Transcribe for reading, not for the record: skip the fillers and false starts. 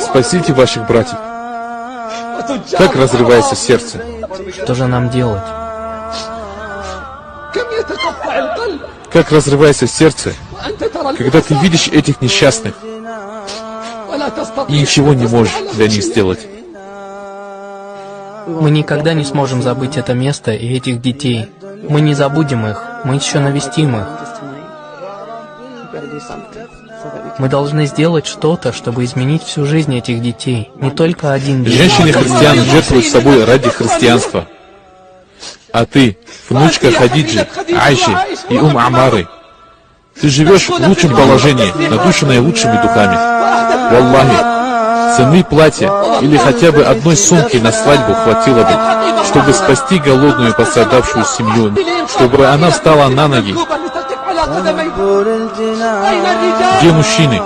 Спасите ваших братьев. Как разрывается сердце. Что же нам делать? Как разрывается сердце, когда ты видишь этих несчастных и ничего не можешь для них сделать. Мы никогда не сможем забыть это место и этих детей. Мы не забудем их, мы еще навестим их. Мы должны сделать что-то, чтобы изменить всю жизнь этих детей. Не только один день. Женщины-христианы жертвуют собой ради христианства. А ты, внучка Хадиджи, Айши и Амары, ты живешь в лучшем положении, надушенная лучшими духами. Валлахи, цены платья или хотя бы одной сумки на свадьбу хватило бы, чтобы спасти голодную и пострадавшую семью, чтобы она встала на ноги. Где мужчины?